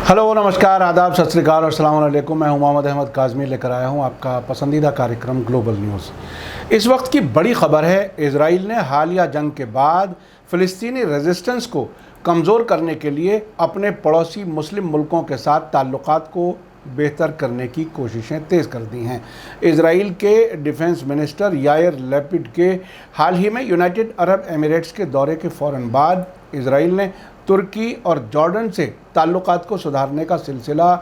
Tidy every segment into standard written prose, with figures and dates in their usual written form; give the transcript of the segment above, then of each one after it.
Hello नमस्कार आदाब सत श्री अकाल और अस्सलाम वालेकुम। मैं हूं मोहम्मद अहमद काज़मी, लेकर आया हूं आपका पसंदीदा कार्यक्रम ग्लोबल न्यूज़। इस वक्त की बड़ी खबर है, इजराइल ने हालिया जंग के बाद फ़िलिस्तीनी रेजिस्टेंस को कमज़ोर करने के लिए अपने पड़ोसी मुस्लिम मुल्कों के साथ ताल्लुकात को बेहतर करने की कोशिशें तेज़ कर दी हैं। इजराइल के डिफेंस मिनिस्टर यायर लैपिड के हाल ही में यूनाइटेड अरब एमिरेट्स के दौरे के फ़ौरन बाद इजराइल ने तुर्की और जॉर्डन से ताल्लुकात को सुधारने का सिलसिला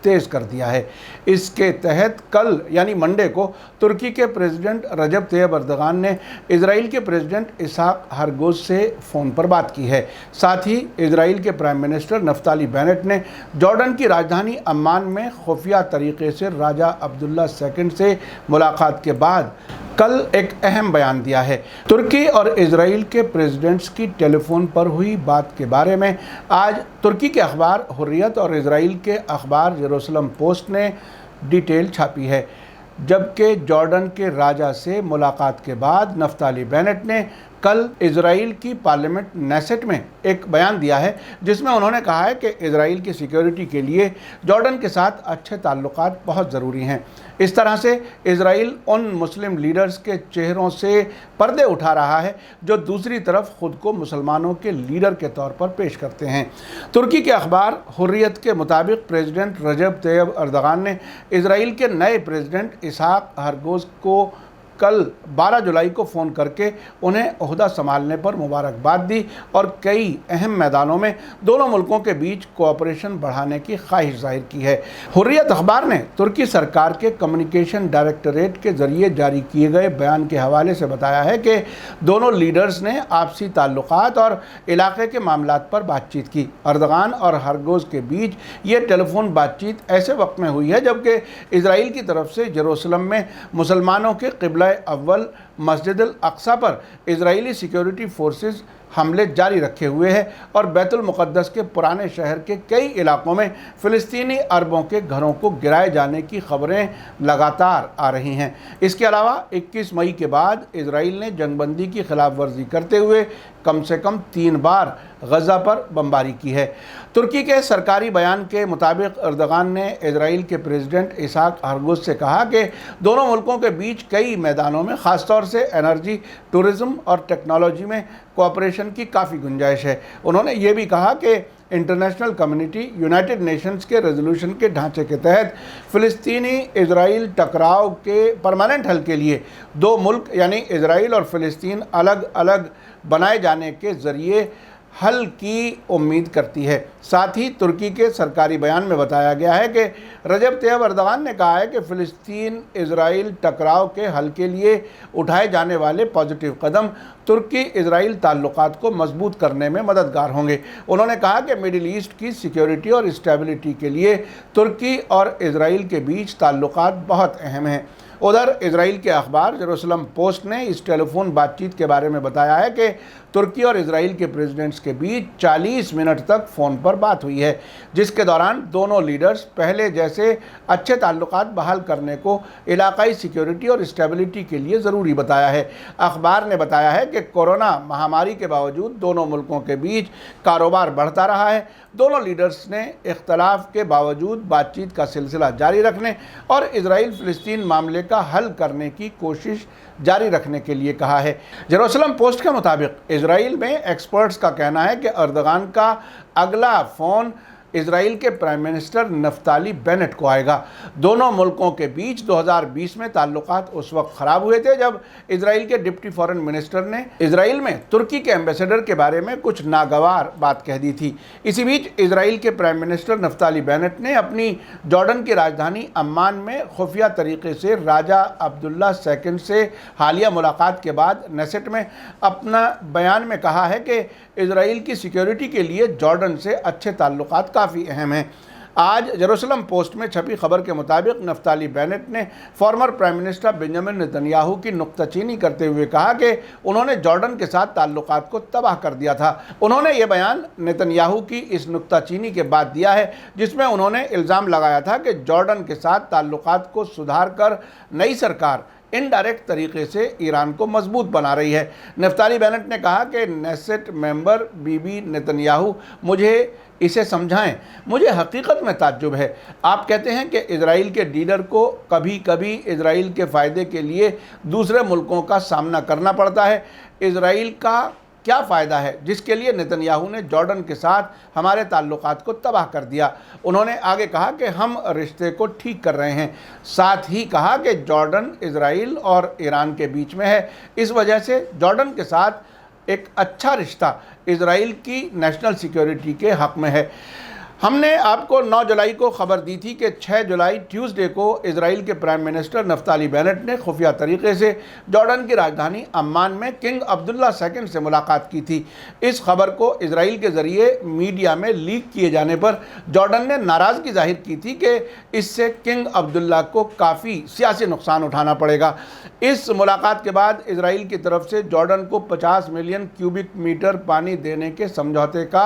तेज़ कर दिया है। इसके तहत कल यानी मंडे को तुर्की के प्रेसिडेंट रजब तैयब अर्दगान ने इजराइल के प्रेसिडेंट इसहाक हरगोज से फ़ोन पर बात की है। साथ ही इजराइल के प्राइम मिनिस्टर नफ्ताली बेनेट ने जॉर्डन की राजधानी अम्मान में खुफिया तरीके से राजा अब्दुल्ला II से मुलाकात के बाद कल एक अहम बयान दिया है। तुर्की और इजराइल के प्रेसिडेंट्स की टेलीफोन पर हुई बात के बारे में आज तुर्की के अखबार हुर्रियत और इजराइल के अखबार जेरूसलम पोस्ट ने डिटेल छापी है, जबकि जॉर्डन के राजा से मुलाकात के बाद नफ्ताली बेनेट ने कल इजराइल की पार्लियामेंट नेसेट में एक बयान दिया है, जिसमें उन्होंने कहा है कि इजराइल की सिक्योरिटी के लिए जॉर्डन के साथ अच्छे ताल्लुकात बहुत ज़रूरी हैं। इस तरह से इजराइल उन मुस्लिम लीडर्स के चेहरों से पर्दे उठा रहा है जो दूसरी तरफ ख़ुद को मुसलमानों के लीडर के तौर पर पेश करते हैं। तुर्की के अखबार हुर्रियत के मुताबिक प्रेसिडेंट रजब तैयब अर्दगान ने इजराइल के नए प्रेसिडेंट इसहाक हरगोज को कल 12 जुलाई को फ़ोन करके उन्हें ओहदा संभालने पर मुबारकबाद दी और कई अहम मैदानों में दोनों मुल्कों के बीच कोऑपरेशन बढ़ाने की ख्वाहिश जाहिर की है। हुर्रियत अखबार ने तुर्की सरकार के कम्युनिकेशन डायरेक्टरेट के ज़रिए जारी किए गए बयान के हवाले से बताया है कि दोनों लीडर्स ने आपसी ताल्लुकात और इलाके के मामलात पर बातचीत की। अर्दगान और हरगोज के बीच ये टेलीफोन बातचीत ऐसे वक्त में हुई है जबकि इजराइल की तरफ से जेरूसलम में मुसलमानों के क़िबला अव्वल मस्जिद अल अक्सा पर इजरायली सिक्योरिटी फोर्सेस हमले जारी रखे हुए हैं और बैतुल मुक़द्दस के पुराने शहर के कई इलाकों में फ़िलिस्तीनी अरबों के घरों को गिराए जाने की खबरें लगातार आ रही हैं। इसके अलावा 21 मई के बाद इजराइल ने जंगबंदी की खिलाफ वर्जी करते हुए कम से कम 3 बार गज़ा पर बमबारी की है। तुर्की के सरकारी बयान के मुताबिक अर्दगान ने इजराइल के प्रेसिडेंट इसहाक हरगोज से कहा कि दोनों मुल्कों के बीच कई मैदानों में, ख़ासतौर से एनर्जी, टूरिज़्म और टेक्नोलॉजी में कोऑपरेशन की काफ़ी गुंजाइश है। उन्होंने ये भी कहा कि इंटरनेशनल कम्युनिटी यूनाइटेड नेशंस के रेजोल्यूशन के ढांचे के तहत फ़िलिस्तीनी इजराइल टकराव के परमानेंट हल के लिए दो मुल्क यानी इजराइल और फ़िलिस्तीन अलग अलग बनाए जाने के ज़रिए हल की उम्मीद करती है। साथ ही तुर्की के सरकारी बयान में बताया गया है कि रजब तैयब अर्दगान ने कहा है कि फ़िलिस्तीन इजराइल टकराव के हल के लिए उठाए जाने वाले पॉजिटिव कदम तुर्की इजराइल ताल्लुकात को मजबूत करने में मददगार होंगे। उन्होंने कहा कि मिडिल ईस्ट की सिक्योरिटी और स्टेबिलिटी के लिए तुर्की और इजराइल के बीच ताल्लुकात बहुत अहम हैं। उधर इजराइल के अखबार जेरूसलम पोस्ट ने इस टेलीफोन बातचीत के बारे में बताया है कि तुर्की और इजराइल के प्रेसिडेंट्स के बीच 40 मिनट तक फ़ोन पर बात हुई है, जिसके दौरान दोनों लीडर्स पहले जैसे अच्छे ताल्लुकात बहाल करने को इलाकाई सिक्योरिटी और स्टेबिलिटी के लिए ज़रूरी बताया है। अखबार ने बताया है कि कोरोना महामारी के बावजूद दोनों मुल्कों के बीच कारोबार बढ़ता रहा है। दोनों लीडर्स ने इख्तलाफ के बावजूद बातचीत का सिलसिला जारी रखने और इजराइल फ़िलिस्तीन मामले का हल करने की कोशिश जारी रखने के लिए कहा है। जेरूसलम पोस्ट के मुताबिक इजराइल में एक्सपर्ट्स का कहना है कि अर्दगान का अगला फ़ोन इजराइल के प्राइम मिनिस्टर नफ्ताली बेनेट को आएगा। दोनों मुल्कों के बीच 2020 में ताल्लुकात उस वक्त ख़राब हुए थे जब इजराइल के डिप्टी फॉरेन मिनिस्टर ने इजराइल में तुर्की के एम्बेसडर के बारे में कुछ नागवार बात कह दी थी। इसी बीच इजराइल के प्राइम मिनिस्टर नफ्ताली बेनेट ने अपनी जॉर्डन की राजधानी अम्मान में खुफिया तरीके से राजा अब्दुल्ला II से हालिया मुलाकात के बाद नेसेट में अपना बयान में कहा है कि इजराइल की सिक्योरिटी के लिए जॉर्डन से अच्छे ताल्लुकात काफ़ी अहम हैं। आज जेरूसलम पोस्ट में छपी खबर के मुताबिक नफ्ताली बेनेट ने former prime minister Benjamin Netanyahu की नुक्ताचीनी करते हुए कहा कि उन्होंने जॉर्डन के साथ ताल्लुकात को तबाह कर दिया था। उन्होंने ये बयान नेतन्याहू की इस नुक्ताचीनी के बाद दिया है, जिसमें उन्होंने इल्ज़ाम लगाया था कि जॉर्डन के साथ ताल्लुकात को सुधार कर नई सरकार इनडायरेक्ट तरीके से ईरान को मजबूत बना रही है। नफ्ताली बेनेट ने कहा कि नेसेट मेंबर बीबी नेतन्याहू मुझे इसे समझाएं, मुझे हकीकत में ताज्जुब है। आप कहते हैं कि इजराइल के लीडर को कभी कभी इजराइल के फ़ायदे के लिए दूसरे मुल्कों का सामना करना पड़ता है। इजराइल का क्या फ़ायदा है जिसके लिए नेतन्याहू ने जॉर्डन के साथ हमारे ताल्लुकात को तबाह कर दिया। उन्होंने आगे कहा कि हम रिश्ते को ठीक कर रहे हैं। साथ ही कहा कि जॉर्डन इजराइल और ईरान के बीच में है, इस वजह से जॉर्डन के साथ एक अच्छा रिश्ता इजराइल की नेशनल सिक्योरिटी के हक़ में है। हमने आपको 9 जुलाई को खबर दी थी कि 6 जुलाई ट्यूसडे को इजराइल के प्राइम मिनिस्टर नफ्ताली बेनेट ने खुफिया तरीके से जॉर्डन की राजधानी अम्मान में किंग अब्दुल्ला II से मुलाकात की थी। इस खबर को इजराइल के ज़रिए मीडिया में लीक किए जाने पर जॉर्डन ने नाराज़गी जाहिर की थी कि इससे किंग अब्दुल्ला को काफ़ी सियासी नुकसान उठाना पड़ेगा। इस मुलाकात के बाद इजराइल की तरफ से जॉर्डन को 50 मिलियन क्यूबिक मीटर पानी देने के समझौते का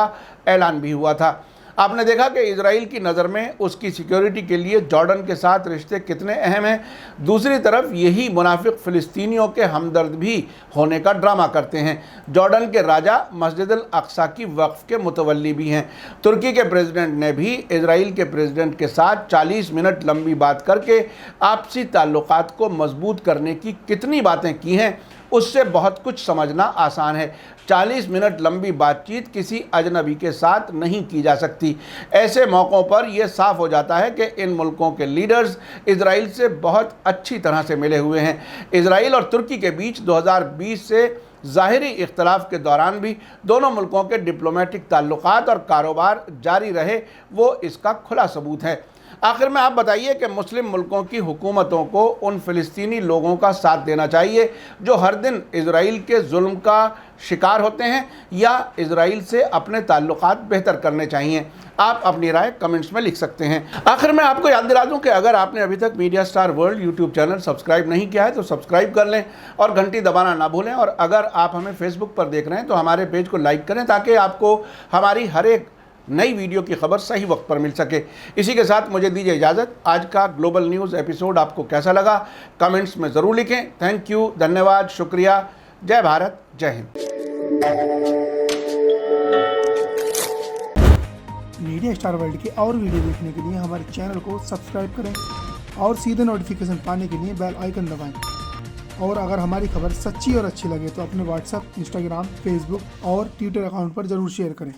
ऐलान भी हुआ था। आपने देखा कि इजराइल की नज़र में उसकी सिक्योरिटी के लिए जॉर्डन के साथ रिश्ते कितने अहम हैं। दूसरी तरफ यही मुनाफिक फ़िलिस्तीनियों के हमदर्द भी होने का ड्रामा करते हैं। जॉर्डन के राजा मस्जिद अल अक्सा की वक्फ के मुतवल्ली भी हैं। तुर्की के प्रेसिडेंट ने भी इजराइल के प्रेसिडेंट के साथ 40 मिनट लंबी बात करके आपसी ताल्लुकात को मजबूत करने की कितनी बातें की हैं, उससे बहुत कुछ समझना आसान है। 40 मिनट लंबी बातचीत किसी अजनबी के साथ नहीं की जा सकती। ऐसे मौक़ों पर यह साफ़ हो जाता है कि इन मुल्कों के लीडर्स इजराइल से बहुत अच्छी तरह से मिले हुए हैं। इजराइल और तुर्की के बीच 2020 से ज़ाहिरी इख्तलाफ के दौरान भी दोनों मुल्कों के डिप्लोमेटिक ताल्लुकात और कारोबार जारी रहे, वो इसका खुला सबूत है। आखिर में आप बताइए कि मुस्लिम मुल्कों की हुकूमतों को उन फ़िलिस्तीनी लोगों का साथ देना चाहिए जो हर दिन इजराइल के जुल्म का शिकार होते हैं, या इजराइल से अपने ताल्लुकात बेहतर करने चाहिए? आप अपनी राय कमेंट्स में लिख सकते हैं। आखिर में आपको याद दिला दूं कि अगर आपने अभी तक media star world YouTube channel subscribe नहीं किया है तो सब्सक्राइब कर लें और घंटी दबाना ना भूलें। और अगर आप हमें फेसबुक पर देख रहे हैं तो हमारे पेज को लाइक करें ताकि आपको हमारी हर एक नई वीडियो की खबर सही वक्त पर मिल सके। इसी के साथ मुझे दीजिए इजाज़त। आज का ग्लोबल न्यूज़ एपिसोड आपको कैसा लगा कमेंट्स में ज़रूर लिखें। थैंक यू, धन्यवाद, शुक्रिया। जय भारत, जय हिंद। मीडिया स्टार वर्ल्ड के और वीडियो देखने के लिए हमारे चैनल को सब्सक्राइब करें और सीधे नोटिफिकेशन पाने के लिए बेल आइकन दबाएं। और अगर हमारी खबर सच्ची और अच्छी लगे तो अपने व्हाट्सएप, इंस्टाग्राम, फेसबुक और ट्विटर अकाउंट पर ज़रूर शेयर करें।